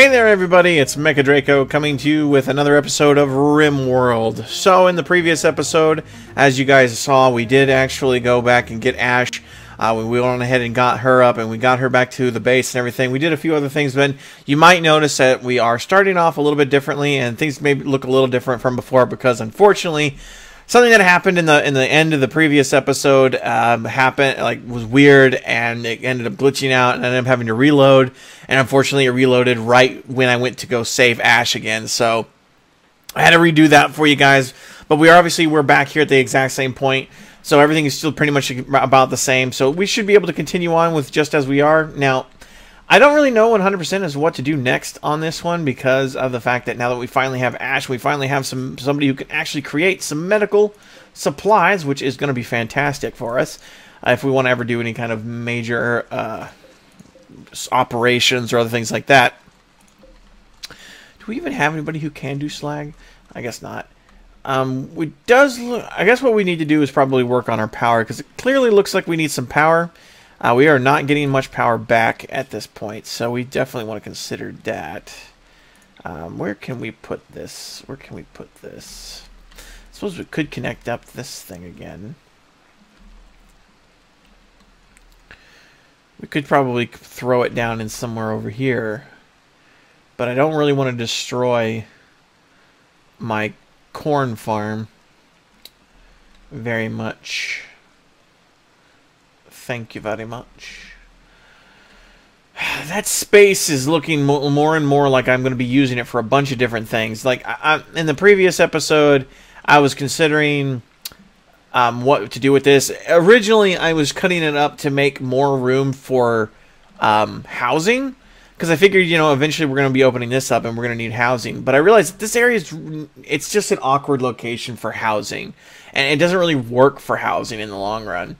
Hey there everybody, it's Mecha Draco coming to you with another episode of Rimworld. So in the previous episode, as you guys saw, we did actually go back and get Ash. We went ahead and got her up and we got her back to the base and everything. We did a few other things, but you might notice that we are starting off a little bit differently and things may look a little different from before because unfortunately something that happened in the end of the previous episode was weird, and it ended up glitching out, and I ended up having to reload. And unfortunately, it reloaded right when I went to go save Ash again. So I had to redo that for you guys. But we're back here at the exact same point, so everything is still pretty much about the same. So we should be able to continue on with just as we are now. I don't really know 100% as what to do next on this one because of the fact that now that we finally have Ash, we finally have somebody who can actually create some medical supplies, which is going to be fantastic for us if we want to ever do any kind of major operations or other things like that. Do we even have anybody who can do slag? I guess not. I guess what we need to do is probably work on our power because it clearly looks like we need some power. We are not getting much power back at this point, so we definitely want to consider that. Where can we put this? Where can we put this? I suppose we could connect up this thing again. We could probably throw it down in somewhere over here, but I don't really want to destroy my corn farm very much. Thank you very much. That space is looking more and more like I'm going to be using it for a bunch of different things. Like in the previous episode, I was considering what to do with this. Originally, I was cutting it up to make more room for housing, because I figured, you know, eventually we're going to be opening this up and we're going to need housing. But I realized that this area it's just an awkward location for housing, and it doesn't really work for housing in the long run.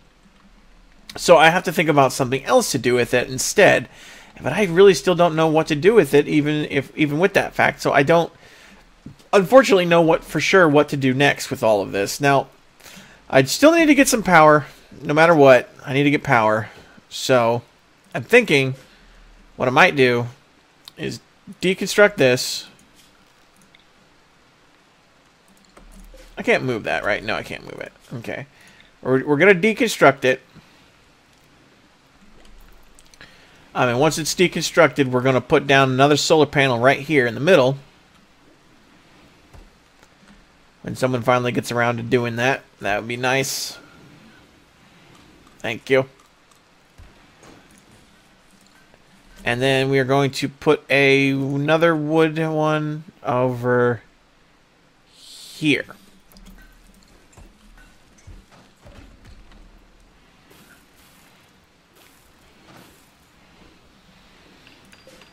So I have to think about something else to do with it instead. But I really still don't know what to do with it, even with that fact. So I don't, unfortunately, know what to do next with all of this. Now, I still need to get some power. No matter what, I need to get power. So I'm thinking what I might do is deconstruct this. I can't move that, right? No, I can't move it. Okay. We're going to deconstruct it. And once it's deconstructed, we're going to put down another solar panel right here in the middle. When someone finally gets around to doing that, that would be nice. Thank you. And then we are going to put another wood one over here.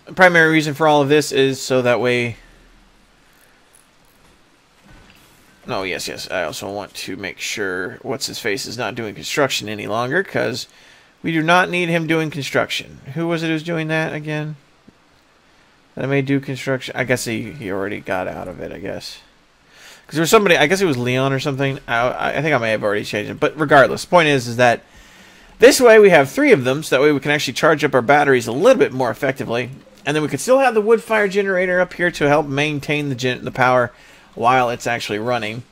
The primary reason for all of this is so that way... Oh, yes. I also want to make sure What's-His-Face is not doing construction any longer, because we do not need him doing construction. Who was it who's doing that again? That I may do construction? I guess he already got out of it, I guess. Because there was somebody, I guess it was Leon or something. I think I may have already changed it. But regardless, the point is that this way we have 3 of them, so that way we can actually charge up our batteries a little bit more effectively. And then we could still have the wood fire generator up here to help maintain the power while it's actually running.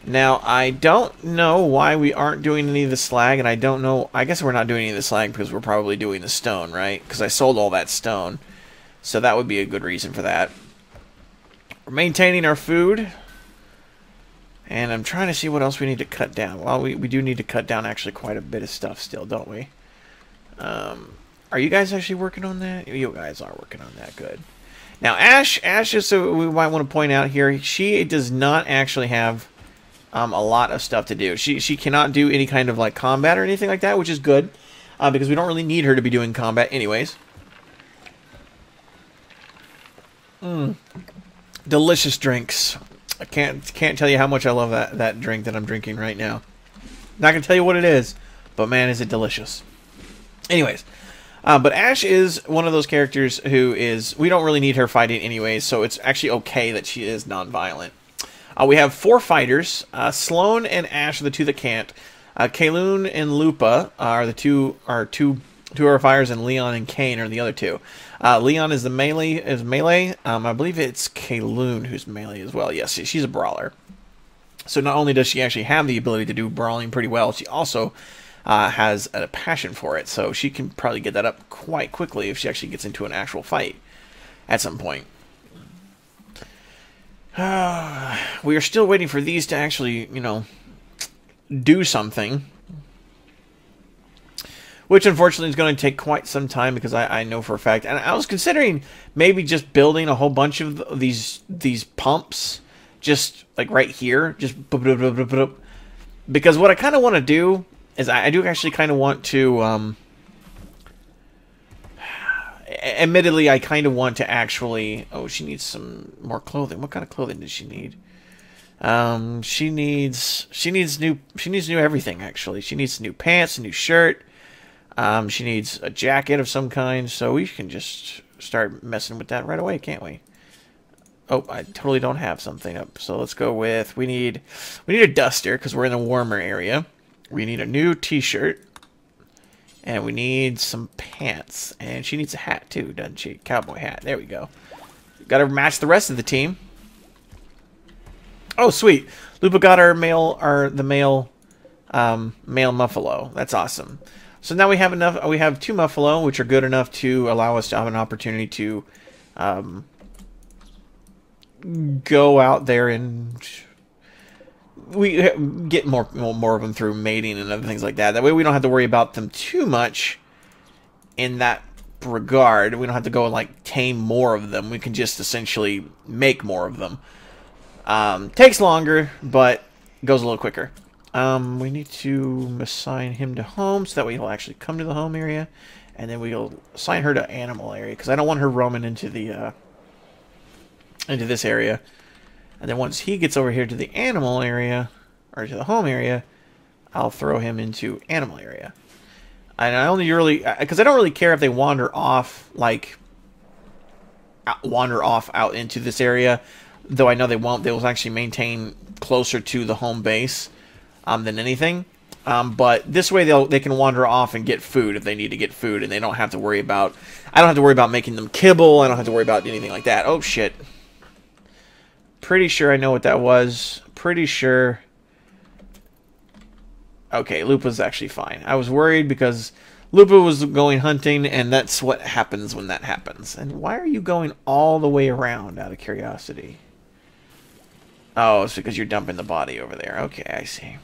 Now, I don't know why we aren't doing any of the slag, and I don't know... I guess we're not doing any of the slag because we're probably doing the stone, right? Because I sold all that stone. So that would be a good reason for that. We're maintaining our food. And I'm trying to see what else we need to cut down. Well, we do need to cut down actually quite a bit of stuff still, don't we? Are you guys actually working on that? You guys are working on that. Good. Now, Ash, just so we might want to point out here, she does not actually have a lot of stuff to do. She cannot do any kind of like combat or anything like that, which is good because we don't really need her to be doing combat anyways. Delicious drinks. I can't tell you how much I love that drink that I'm drinking right now. Not gonna tell you what it is, but man, is it delicious. Anyways. But Ash is one of those characters who is... We don't really need her fighting anyways, so it's actually okay that she is non-violent. We have 4 fighters. Sloan and Ash are the 2 that can't. Kayloon and Lupa are two Two are fires, and Leon and Kane are the other two. Leon is the melee. I believe it's Kayloon who's melee as well. Yes, she's a brawler. So not only does she actually have the ability to do brawling pretty well, she also has a passion for it. So she can probably get that up quite quickly if she actually gets into an actual fight at some point. We are still waiting for these to actually, you know, do something. Which, unfortunately, is going to take quite some time because I know for a fact. And I was considering maybe just building a whole bunch of these pumps. Just, like, right here. Just... Because what I kind of want to do is I do actually kind of want to... Admittedly, I kind of want to actually... Oh, she needs some more clothing. What kind of clothing does she need? She needs new everything, actually. She needs new pants, a new shirt. She needs a jacket of some kind, so we can just start messing with that right away, can't we? Oh, I totally don't have something up. So let's go with, we need a duster because we're in a warmer area. We need a new t-shirt. And we need some pants. And she needs a hat too, doesn't she? Cowboy hat. There we go. Got to match the rest of the team. Oh, sweet. Lupa got the male Muffalo. That's awesome. So now we have enough. We have 2 Muffalo, which are good enough to allow us to have an opportunity to go out there and we get more of them through mating and other things like that. That way we don't have to worry about them too much in that regard. We don't have to go and like tame more of them. We can just essentially make more of them. Takes longer, but goes a little quicker. We need to assign him to home, so that way he'll actually come to the home area, and then we'll assign her to animal area because I don't want her roaming into the into this area. And then once he gets over here to the animal area or to the home area, I'll throw him into animal area. And I only really because I don't really care if they wander off out into this area, though I know they won't. They will actually maintain closer to the home base. Than anything, but this way they can wander off and get food if they need to get food, and they don't have to worry about. I don't have to worry about making them kibble. I don't have to worry about anything like that. Oh shit! Pretty sure I know what that was. Pretty sure. Okay, Lupa's actually fine. I was worried because Lupa was going hunting, and that's what happens when that happens. And why are you going all the way around? Out of curiosity. Oh, it's because you're dumping the body over there. Okay, I see.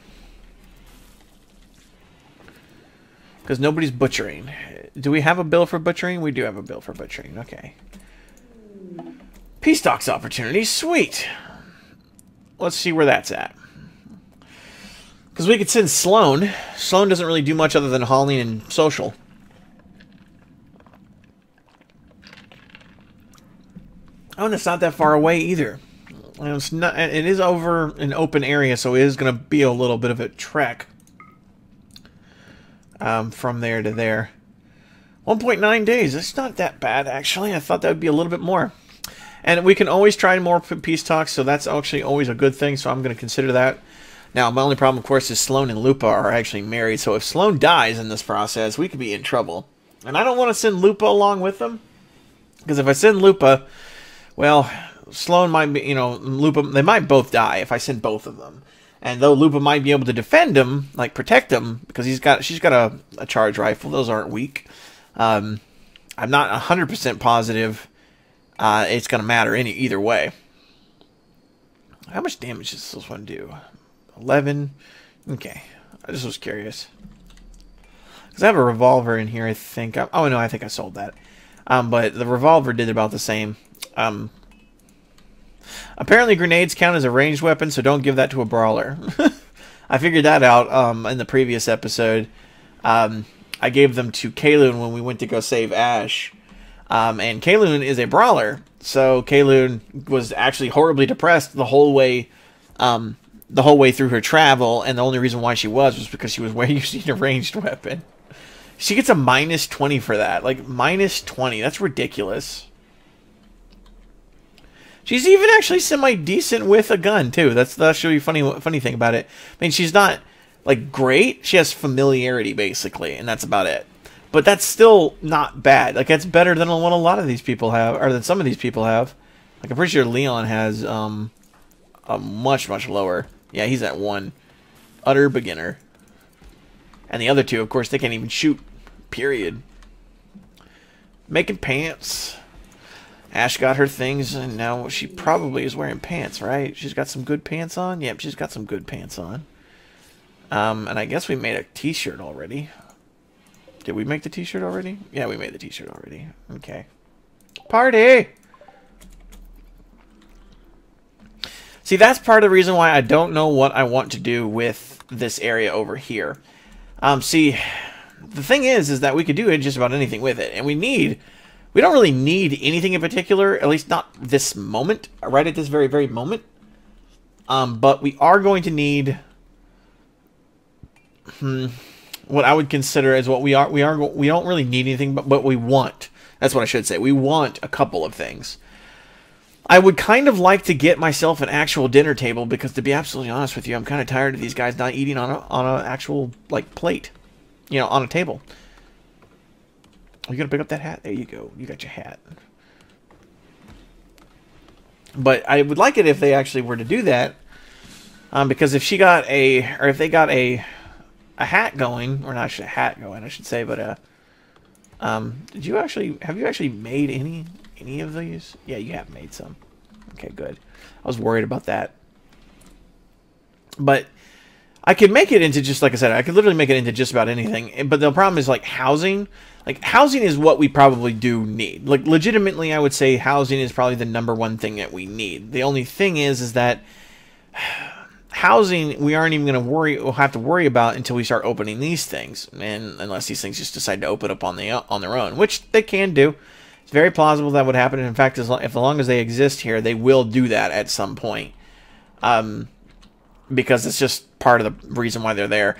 Because nobody's butchering. Do we have a bill for butchering? We do have a bill for butchering. Okay. Peace talks opportunity. Sweet. Let's see where that's at. Because we could send Sloan. Sloan doesn't really do much other than hauling and social. Oh, and it's not that far away either. It's not, it is over an open area, so it is going to be a little bit of a trek. From there to there. 1.9 days. It's not that bad, actually. I thought that would be a little bit more. And we can always try more peace talks, so that's actually always a good thing, so I'm going to consider that. Now, my only problem, of course, is Sloan and Lupa are actually married, so if Sloan dies in this process, we could be in trouble. And I don't want to send Lupa along with them, because if I send Lupa, well, Sloan might be, you know, Lupa, they might both die if I send both of them. And though Lupa might be able to defend him, like protect him, because she's got a charge rifle. Those aren't weak. I'm not 100% positive it's going to matter either way. How much damage does this one do? 11? Okay. I just was curious. Because I have a revolver in here, I think. Oh, no, I think I sold that. But the revolver did about the same. Apparently grenades count as a ranged weapon, so don't give that to a brawler. I figured that out in the previous episode. I gave them to Kayloon when we went to go save Ash. And Kayloon is a brawler, so Kayloon was actually horribly depressed the whole way through her travel, and the only reason why she was because she was using a ranged weapon. She gets a -20 for that. Like, -20. That's ridiculous. She's even actually semi-decent with a gun, too. That's actually a funny thing about it. I mean, she's not, like, great. She has familiarity, basically, and that's about it. But that's still not bad. Like, that's better than what a lot of these people have, or than some of these people have. Like, I'm pretty sure Leon has a much, much lower. Yeah, he's at 1. Utter beginner. And the other two, of course, they can't even shoot. Period. Making pants. Ash got her things, and now she probably is wearing pants, right? She's got some good pants on? Yep, she's got some good pants on. And I guess we made a t-shirt already. Did we make the t-shirt already? Yeah, we made the t-shirt already. Okay. Party! See, that's part of the reason why I don't know what I want to do with this area over here. See, the thing is that we could do just about anything with it. And we don't really need anything in particular, at least not this moment, right at this very, very moment. But we are going to need what I would consider as what we don't really need anything, but what we want. That's what I should say. We want a couple of things. I would kind of like to get myself an actual dinner table because, to be absolutely honest with you, I'm kind of tired of these guys not eating on a actual like plate, you know, on a table. Are you gonna pick up that hat? There you go. You got your hat. But I would like it if they actually were to do that, because if they got a hat going, or not a hat going, I should say, but have you actually made any of these? Yeah, you have made some. Okay, good. I was worried about that. But I could make it into, just like I said, I could literally make it into just about anything. But the problem is, like, housing. Like, housing is what we probably do need. Like, legitimately, I would say housing is probably the #1 thing that we need. The only thing is that housing, we aren't even going to we'll have to worry about until we start opening these things. And unless these things just decide to open up on their own, which they can do. It's very plausible that would happen. In fact, as long as they exist here, they will do that at some point. Because it's just part of the reason why they're there.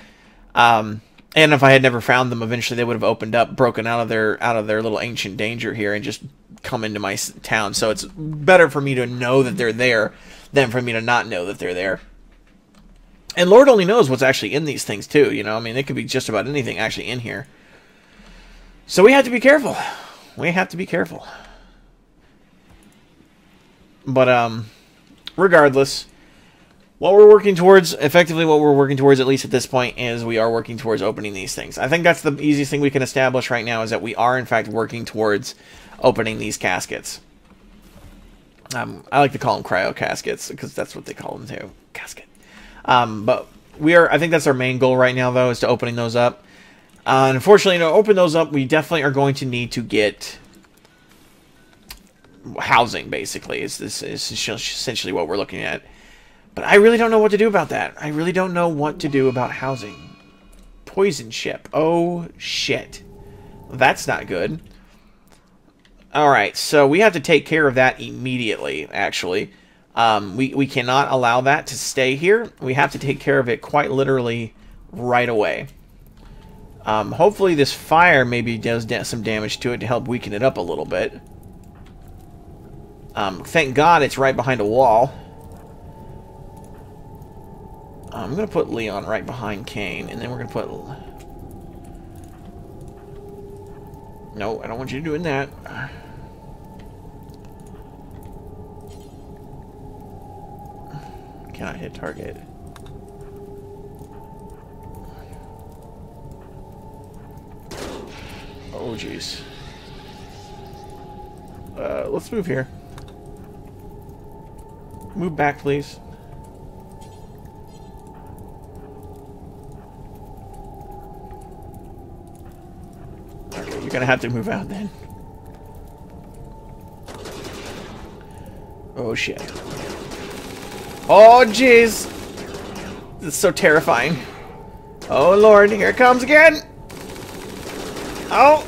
And if I had never found them, eventually they would have opened up, broken out of their little ancient danger here, and just come into my town. So it's better for me to know that they're there than for me to not know that they're there. And Lord only knows what's actually in these things too. You know, I mean, it could be just about anything actually in here. So we have to be careful. We have to be careful. But regardless, what we're working towards, effectively what we're working towards, at least at this point, is we are working towards opening these things. I think that's the easiest thing we can establish right now, is that we are, in fact, working towards opening these caskets. I like to call them cryo caskets, because that's what they call them, too. Casket. But I think that's our main goal right now, though, is to opening those up. Unfortunately, to open those up, we definitely are going to need to get housing, basically. Is essentially what we're looking at. But I really don't know what to do about that. I really don't know what to do about housing. Poison ship. Oh, shit. That's not good. Alright, so we have to take care of that immediately, actually. We cannot allow that to stay here. We have to take care of it quite literally right away. Hopefully this fire maybe does some damage to it to help weaken it up a little bit. Thank God it's right behind a wall. I'm going to put Leon right behind Kane, and then we're going to put... No, I don't want you doing that. Cannot hit target. Oh, jeez. Let's move here. Move back, please. Okay, you're gonna have to move out then. Oh, shit. Oh, jeez. This is so terrifying. Oh, Lord, here it comes again. Oh.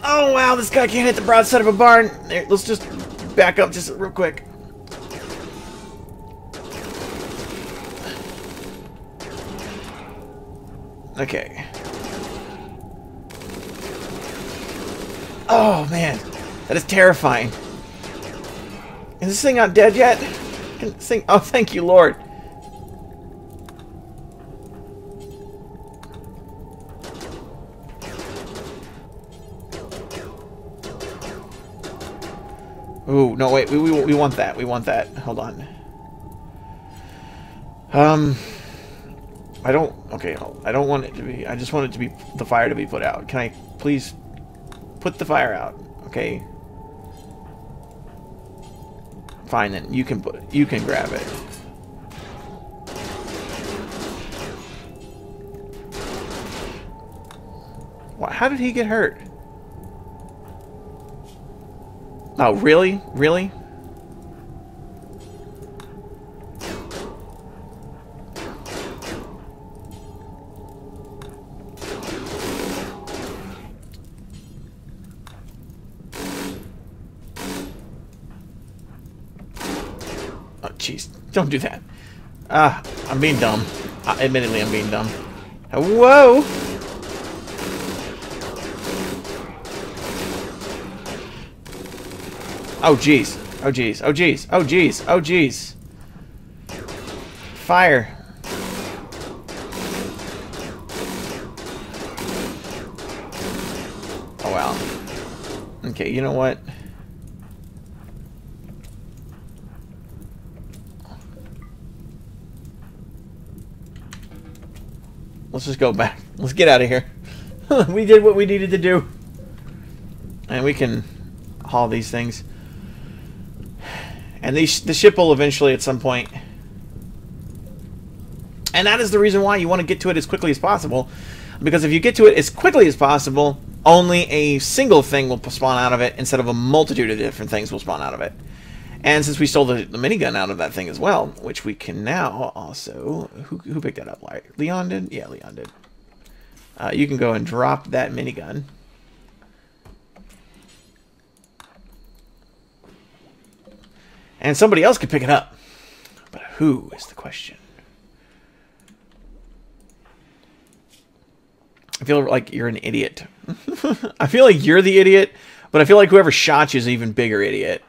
Oh, wow, this guy can't hit the broadside of a barn. There, let's just back up just real quick. Okay. Oh, man. That is terrifying. Is this thing not dead yet? Can this thing... Oh, thank you, Lord. Ooh, no, wait. We want that. We want that. Hold on. I don't... Okay, I don't want it to be... I just want it to be... The fire to be put out. Can I please put the fire out? Okay. Fine, then. You can grab it. What? How did he get hurt? Oh, really? Really? Oh, jeez. Don't do that. I'm being dumb. Admittedly, I'm being dumb. Whoa! Oh, jeez. Oh, jeez. Oh, jeez. Oh, jeez. Oh, jeez. Fire. Oh, wow. Okay, you know what? Let's just go back. Let's get out of here. We did what we needed to do. And we can haul these things. And the ship will eventually at some point. And that is the reason why you want to get to it as quickly as possible. Because if you get to it as quickly as possible, only a single thing will spawn out of it instead of a multitude of different things will spawn out of it. And since we stole the minigun out of that thing as well, which we can now also... Who picked that up? Leon did? Yeah, Leon did. You can go and drop that minigun. And somebody else could pick it up. But who is the question? I feel like you're an idiot. I feel like you're the idiot, but I feel like whoever shot you is an even bigger idiot.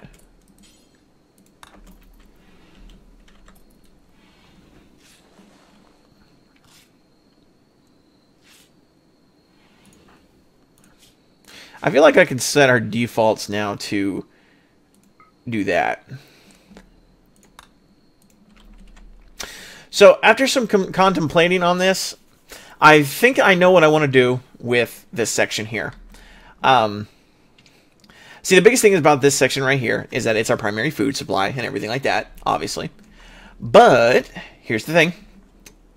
I feel like I can set our defaults now to do that. So after some contemplating on this, I think I know what I want to do with this section here. See, the biggest thing about this section right here is that it's our primary food supply and everything like that, obviously. But here's the thing.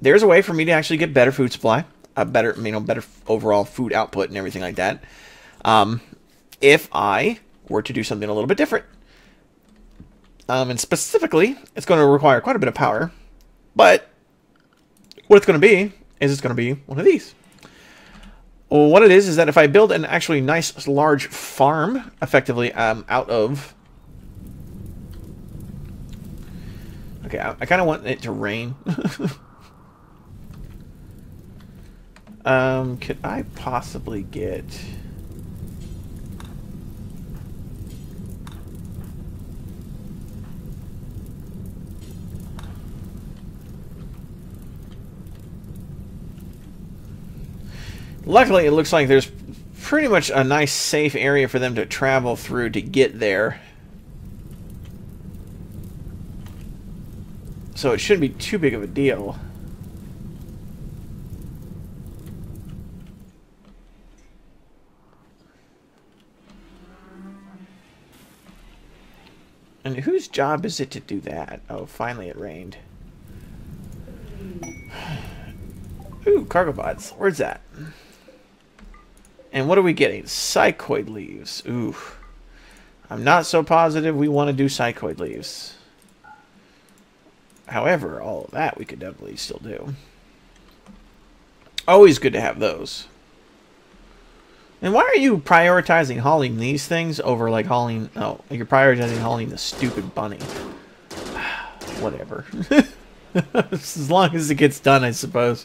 There's a way for me to actually get better food supply, better overall food output and everything like that. If I were to do something a little bit different. And specifically, it's going to require quite a bit of power. But what it's going to be is it's going to be one of these. Well, what it is that if I build an actually nice large farm, effectively out of... Okay, I kind of want it to rain. Could I possibly get... Luckily, it looks like there's pretty much a nice safe area for them to travel through to get there. So it shouldn't be too big of a deal. And whose job is it to do that? Oh, finally it rained. Ooh, cargo pods. Where's that? And what are we getting? Psychoid leaves. Ooh. I'm not so positive we want to do psychoid leaves. However, all of that we could definitely still do. Always good to have those. And why are you prioritizing hauling these things over like hauling... Oh, you're prioritizing hauling the stupid bunny. Whatever. As long as it gets done, I suppose.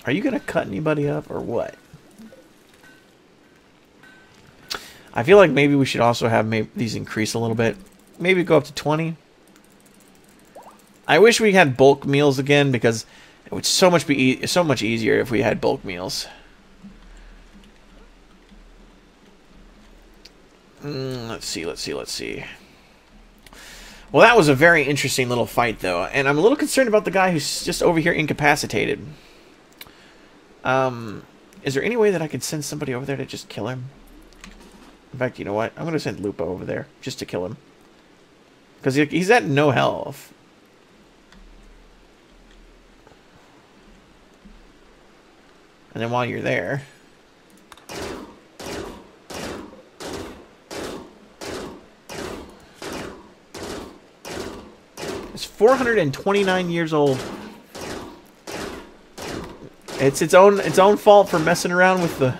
Are you going to cut anybody up or what? I feel like maybe we should also have these increase a little bit. Maybe go up to 20. I wish we had bulk meals again because it would so much easier if we had bulk meals. Let's see. Well, that was a very interesting little fight, though. And I'm a little concerned about the guy who's just over here incapacitated. Is there any way that I could send somebody over there to just kill him? In fact, you know what? I'm going to send Lupo over there just to kill him. Because he's at no health. And then while you're there... It's 429 years old. It's its own fault for messing around with the...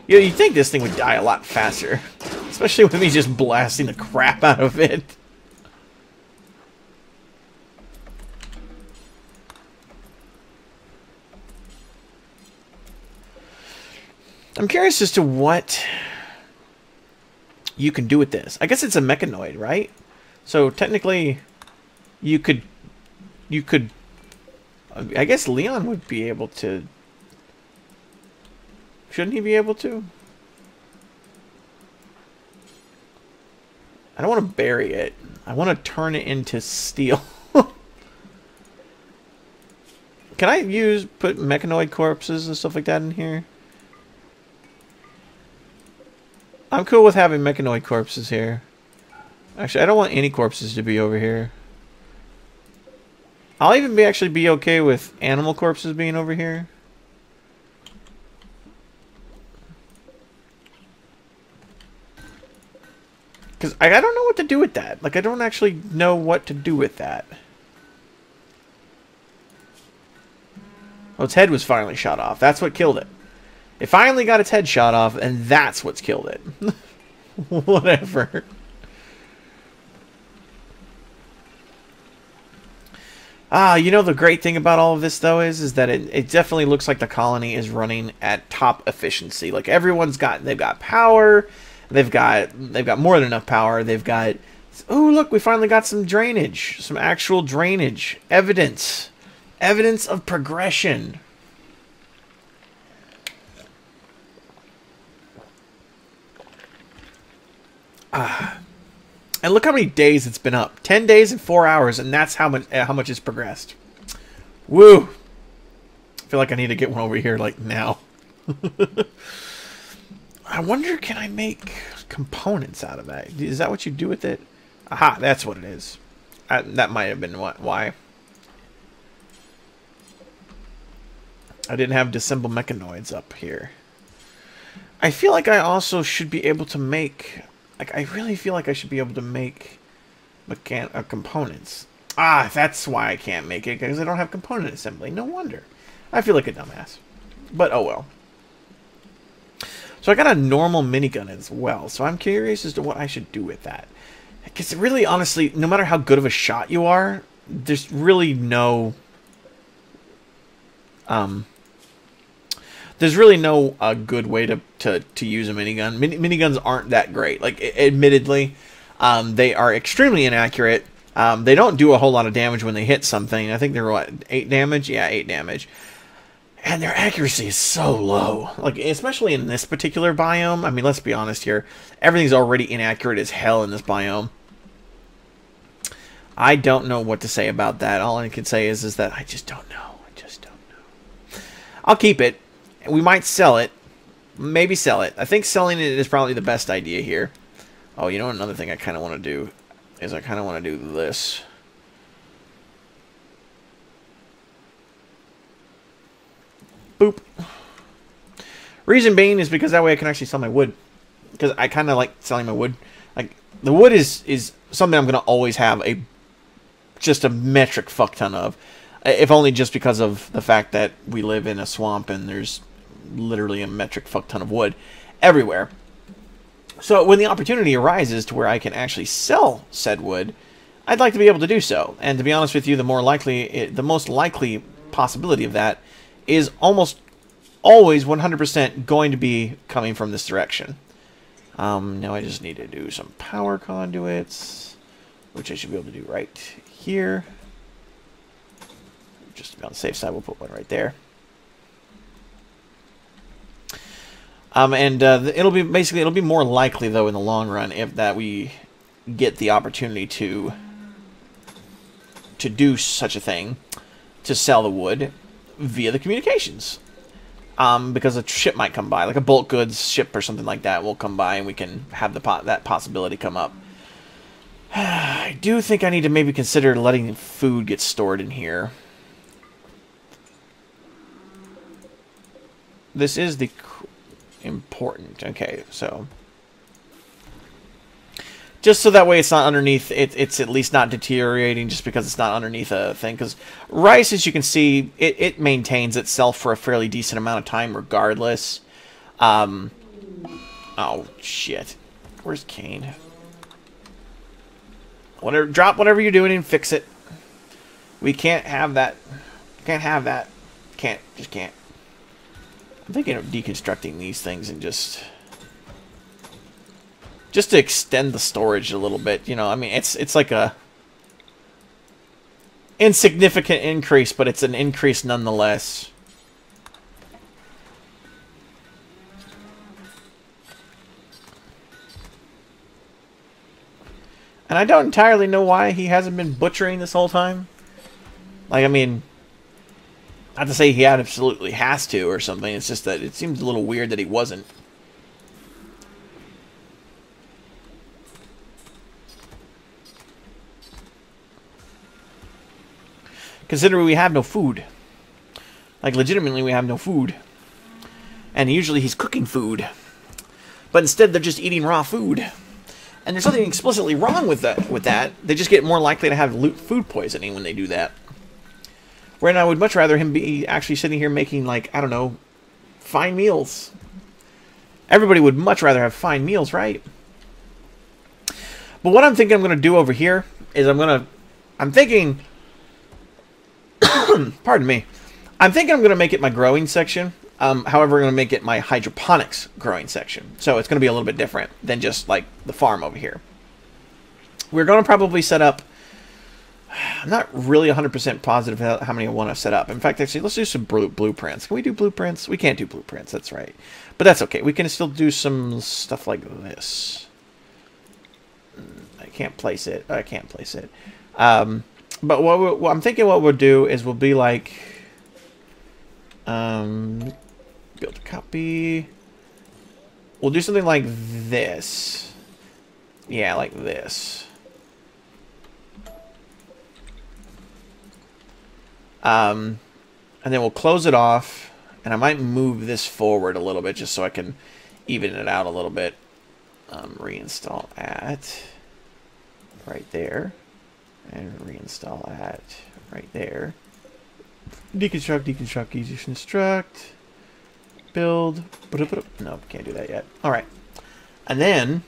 You know, you'd think this thing would die a lot faster. Especially with me just blasting the crap out of it. I'm curious as to what you can do with this. I guess it's a mechanoid, right? So technically, you could... I guess Leon would be able to... Shouldn't he be able to? I don't want to bury it. I want to turn it into steel. Can I put mechanoid corpses and stuff like that in here? I'm cool with having mechanoid corpses here. Actually, I don't want any corpses to be over here. I'll even actually be okay with animal corpses being over here. Because I don't know what to do with that. Like, I don't actually know what to do with that. Well, its head was finally shot off. That's what killed it. It finally got its head shot off, and that's what's killed it. Whatever. You know, the great thing about all of this, though, is that it definitely looks like the colony is running at top efficiency. Like, they've got power... They've got more than enough power. They've got... Oh, look, we finally got some drainage. Some actual drainage. Evidence. Evidence of progression. And look how many days it's been up. 10 days and 4 hours, and that's how much it's progressed. Woo! I feel like I need to get one over here, like, now. I wonder, can I make components out of that? Is that what you do with it? Aha, that's what it is. That might have been why. I didn't have disassemble mechanoids up here. I feel like I also should be able to make... Like, I really feel like I should be able to make components. Ah, that's why I can't make it, because I don't have component assembly. No wonder. I feel like a dumbass. But, oh well. So I got a normal minigun as well, so I'm curious as to what I should do with that. Because really, honestly, no matter how good of a shot you are, there's really no... There's really no good way to use a minigun. Miniguns aren't that great. Like, admittedly, they are extremely inaccurate. They don't do a whole lot of damage when they hit something. I think they're, what, 8 damage? Yeah, 8 damage. And their accuracy is so low. Like, especially in this particular biome. I mean, let's be honest here. Everything's already inaccurate as hell in this biome. I don't know what to say about that. All I can say is that I just don't know. I just don't know. I'll keep it. We might sell it. Maybe sell it. I think selling it is probably the best idea here. Oh, you know, another thing I kind of want to do is I kind of want to do this. Boop. Reason being is because that way I can actually sell my wood. Because I kind of like selling my wood. Like, the wood is something I'm going to always have just a metric fuck ton of. If only just because of the fact that we live in a swamp and there's literally a metric fuck ton of wood everywhere. So when the opportunity arises to where I can actually sell said wood, I'd like to be able to do so. And to be honest with you, the most likely possibility of that is almost always 100% going to be coming from this direction. Now I just need to do some power conduits, which I should be able to do right here. Just to be on the safe side, we'll put one right there. It'll be more likely though in the long run if that we get the opportunity to do such a thing, to sell the wood via the communications. Because a ship might come by, like a bulk goods ship or something like that will come by, and we can have that possibility come up. I do think I need to maybe consider letting food get stored in here. This is the important. Okay, so just so that way it's not underneath, it's at least not deteriorating just because it's not underneath a thing. Because rice, as you can see, it maintains itself for a fairly decent amount of time regardless. Oh, shit. Where's Kane? Drop whatever you're doing and fix it. We can't have that. Can't have that. Just can't. I'm thinking of deconstructing these things and just to extend the storage a little bit. You know, I mean, it's like a insignificant increase, but it's an increase nonetheless. And I don't entirely know why he hasn't been butchering this whole time. Like, I mean, not to say he absolutely has to or something. It's just that it seems a little weird that he wasn't. Considering we have no food. Like, legitimately, we have no food. And usually he's cooking food. But instead, they're just eating raw food. And there's nothing explicitly wrong with that. They just get more likely to have food poisoning when they do that. Whereas I would much rather him be actually sitting here making, like, I don't know, fine meals. Everybody would much rather have fine meals, right? But what I'm thinking I'm going to do over here is I'm thinking... pardon me. I'm thinking I'm going to make it my growing section. However, I'm going to make it my hydroponics growing section. So it's going to be a little bit different than just like the farm over here. We're going to probably set up... I'm not really 100% positive how many I want to set up. In fact, actually, let's do some blueprints. Can we do blueprints? We can't do blueprints, that's right. But that's okay. We can still do some stuff like this. I can't place it. I can't place it. But what I'm thinking what we'll do is we'll be like... build a copy. We'll do something like this. Yeah, like this. And then we'll close it off. And I might move this forward a little bit just so I can even it out a little bit. Reinstall at right there. And reinstall at right there. Deconstruct, deconstruct. Build. No, can't do that yet. Alright. And then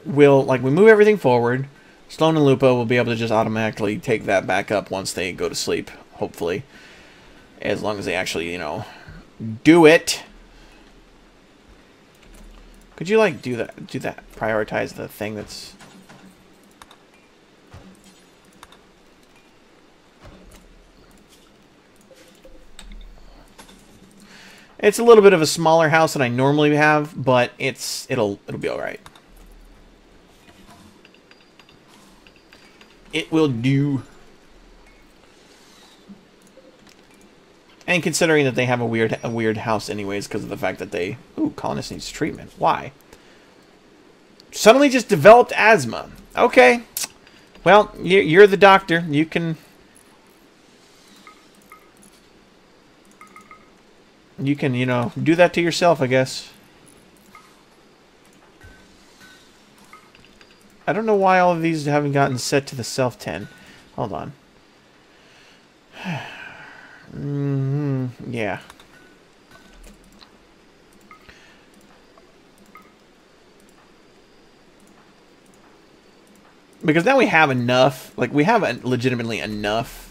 we move everything forward. Sloan and Lupo will be able to just automatically take that back up once they go to sleep, hopefully. As long as they actually, you know, do it. Could you, like, do that? Prioritize the thing that's... It's a little bit of a smaller house than I normally have, but it'll be all right. It will do. And considering that they have a weird house anyways because of the fact that they... Ooh, colonist needs treatment. Why? Suddenly just developed asthma. Okay. Well, you're the doctor. You can... you know, do that to yourself, I guess. I don't know why all of these haven't gotten set to the self 10. Hold on. Yeah. Because now we have enough. Like, we have legitimately enough.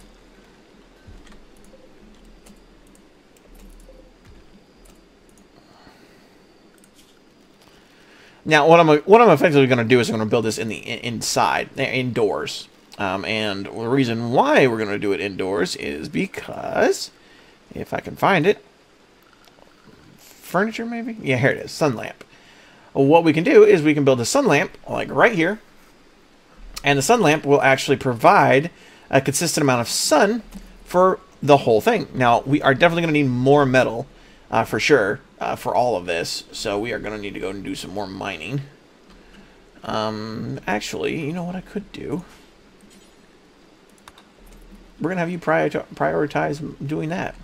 Now, what I'm effectively going to do is I'm going to build this in the indoors. And the reason why we're going to do it indoors is because, if I can find it, furniture, maybe? Yeah, here it is. Sun lamp. Well, what we can do is we can build a sun lamp, like right here. And the sun lamp will actually provide a consistent amount of sun for the whole thing. Now, we are definitely going to need more metal, for sure, for all of this. So we are going to need to go and do some more mining. Actually, you know what I could do? We're going to have you prioritize doing that.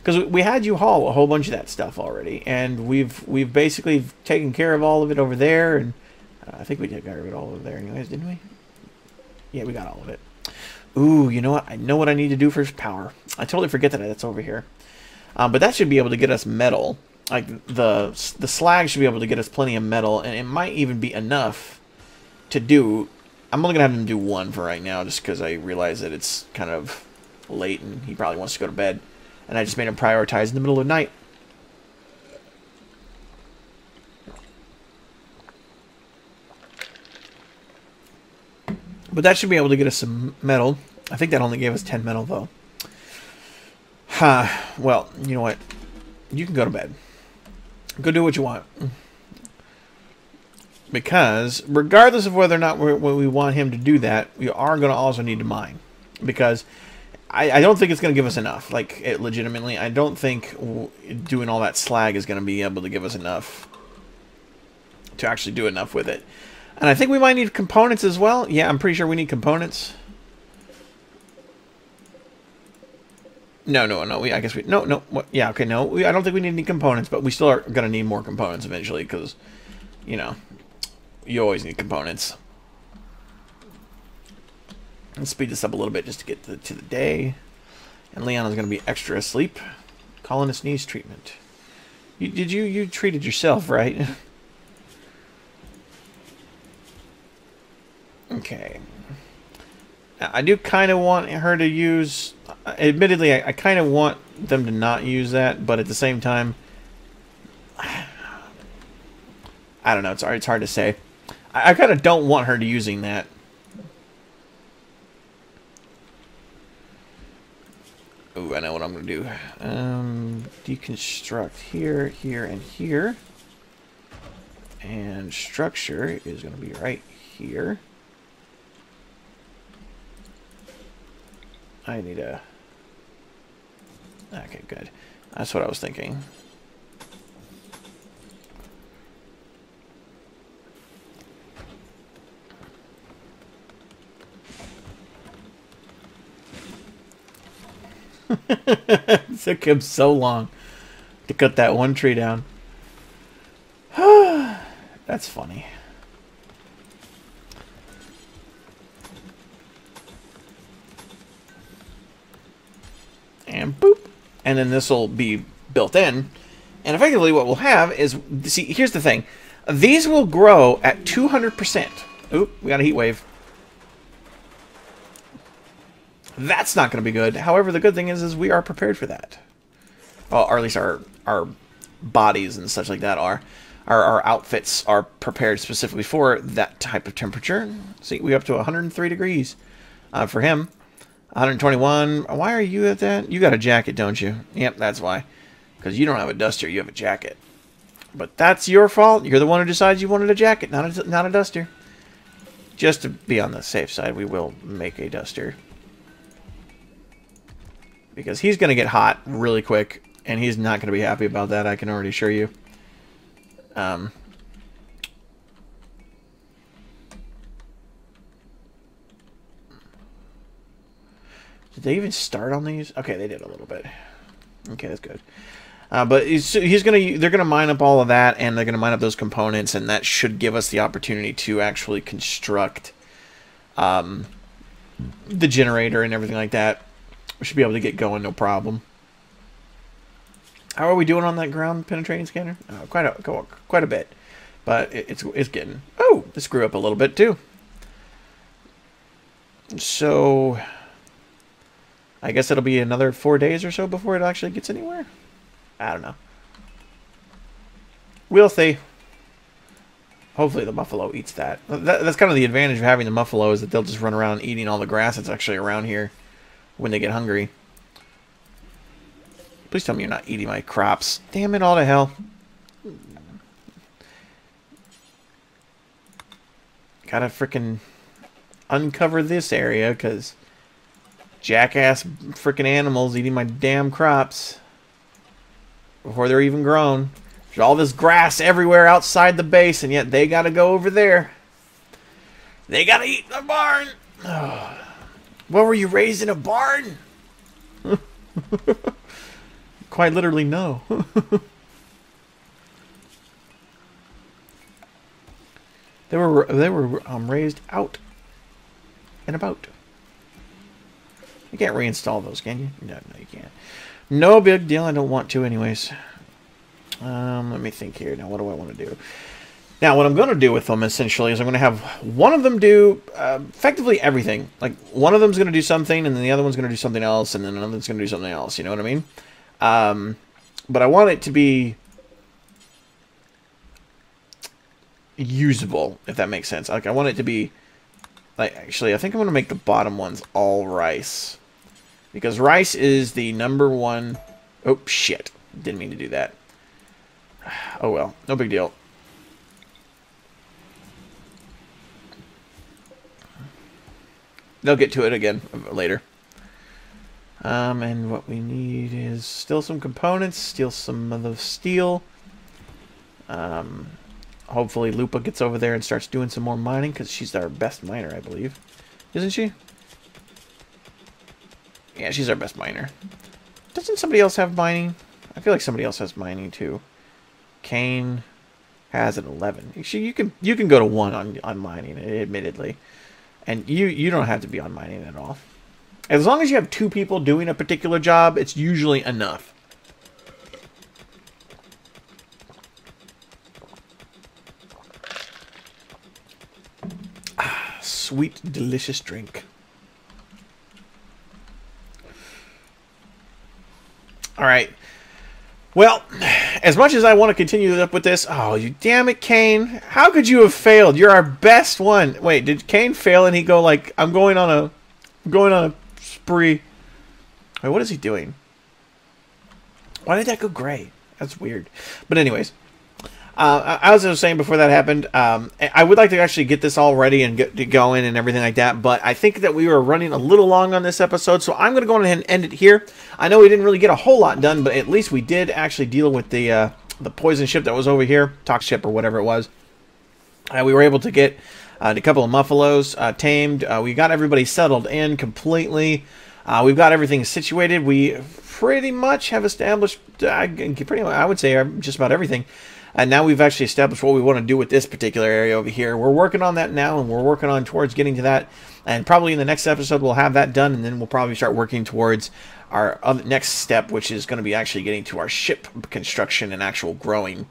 Because we had you haul a whole bunch of that stuff already. And we've basically taken care of all of it over there. And I think we did get rid of it all over there anyways, didn't we? Yeah, we got all of it. Ooh, you know what? I know what I need to do for power. I totally forget that that's over here. But that should be able to get us metal. Like, the slag should be able to get us plenty of metal. And it might even be enough to do... I'm only going to have him do one for right now, just because I realize that it's kind of late and he probably wants to go to bed. And I just made him prioritize in the middle of the night. But that should be able to get us some metal. I think that only gave us 10 metal, though. Well, you know what? You can go to bed. Go do what you want. Because, regardless of whether or not we want him to do that, we are going to also need to mine. Because I don't think it's going to give us enough. Like, legitimately, I don't think doing all that slag is going to be able to give us enough to actually do enough with it. And I think we might need components as well. Yeah, I'm pretty sure we need components. No. I guess we... No. What? Yeah, okay, no. I don't think we need any components, but we still are going to need more components eventually because, you know, you always need components. Let's speed this up a little bit just to get to the day. And Leon going to be extra asleep. Calling a sneeze treatment. You treated yourself, right? Okay. Now, I do kind of want her to use... Admittedly, I kind of want them to not use that, but at the same time... I don't know, it's hard to say. I kind of don't want her to using that. Ooh, I know what I'm going to do. Deconstruct here, here, and here. And structure is going to be right here. I need a... Okay, good. That's what I was thinking. It took him so long to cut that one tree down. That's funny. And boop. And then this will be built in. And effectively what we'll have is... See, here's the thing. These will grow at 200%. Oop, we got a heat wave. That's not going to be good. However, the good thing is we are prepared for that. Well, or at least our bodies and such like that are. Our outfits are prepared specifically for that type of temperature. See, we're up to 103 degrees for him. 121. Why are you at that? You got a jacket, don't you? Yep, that's why. Because you don't have a duster, you have a jacket. But that's your fault. You're the one who decides you wanted a jacket, not a duster. Just to be on the safe side, we will make a duster. Because he's going to get hot really quick, and he's not going to be happy about that, I can already assure you. Did they even start on these? Okay, they did a little bit. Okay, that's good. But they're gonna mine up all of that, and they're gonna mine up those components, and that should give us the opportunity to actually construct the generator and everything like that. We should be able to get going, no problem. How are we doing on that ground penetrating scanner? Quite a bit, but it's getting. Oh, this grew up a little bit too. So I guess it'll be another 4 days or so before it actually gets anywhere. I don't know. We'll see. Hopefully the buffalo eats that. That's kind of the advantage of having the buffalo, is that they'll just run around eating all the grass that's actually around here when they get hungry. Please tell me you're not eating my crops. Damn it all to hell. Gotta frickin' uncover this area, because jackass frickin' animals eating my damn crops before they're even grown. There's all this grass everywhere outside the base, and yet they gotta go over there. They gotta eat the barn. Oh. What were you raised in a barn? Quite literally, no. They were raised out and about. You can't reinstall those, can you? No, you can't. No big deal. I don't want to, anyways. Let me think here. Now, what do I want to do? Now, what I'm going to do with them, essentially, is I'm going to have one of them do effectively everything. Like, one of them's going to do something, and then the other one's going to do something else, and then another one's going to do something else. You know what I mean? But I want it to be usable, if that makes sense. Like, I want it to be... Like, actually, I think I'm going to make the bottom ones all rice. Because rice is the #1... Oh, shit. Didn't mean to do that. Oh, well. No big deal. They'll get to it again later. And what we need is still some components, steal some of the steel. Hopefully Lupa gets over there and starts doing some more mining, because she's our best miner, I believe. Isn't she? Yeah, she's our best miner. Doesn't somebody else have mining? I feel like somebody else has mining too. Kane has an 11. You can go to 1 on mining, admittedly. And you don't have to be on mining at all. As long as you have 2 people doing a particular job, it's usually enough. Ah, sweet, delicious drink. All right. Well, as much as I want to continue up with this, oh, you damn it, Kane! How could you have failed? You're our best one. Wait, did Kane fail and he go like, I'm going on a spree? Wait, what is he doing? Why did that go gray? That's weird. But anyways, as I was saying before that happened, I would like to actually get this all ready and get going and everything like that, but I think that we were running a little long on this episode, so I'm going to go ahead and end it here. I know we didn't really get a whole lot done, but at least we did actually deal with the poison ship that was over here, tox ship or whatever it was. We were able to get a couple of muffalos tamed. We got everybody settled in completely. We've got everything situated. We pretty much have established, I would say, just about everything. And now we've actually established what we want to do with this particular area over here. We're working on that now, and we're working on towards getting to that. And probably in the next episode, we'll have that done, and then we'll probably start working towards our next step, which is going to be actually getting to our ship construction and actual growing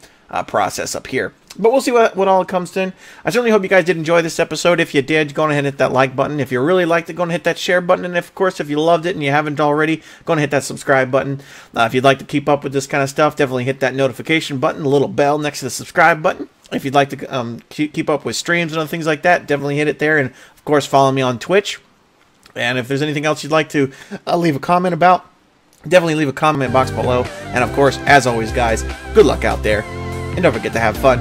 process up here. But we'll see what all comes in. I certainly hope you guys did enjoy this episode. If you did, go ahead and hit that like button. If you really liked it, go ahead and hit that share button. And of course, if you loved it and you haven't already, go ahead and hit that subscribe button. If you'd like to keep up with this kind of stuff, definitely hit that notification button, the little bell next to the subscribe button. If you'd like to keep up with streams and other things like that, definitely hit it there. And of course, follow me on Twitch. And if there's anything else you'd like to leave a comment about, definitely leave a comment box below. And of course, as always, guys, good luck out there. And don't forget to have fun.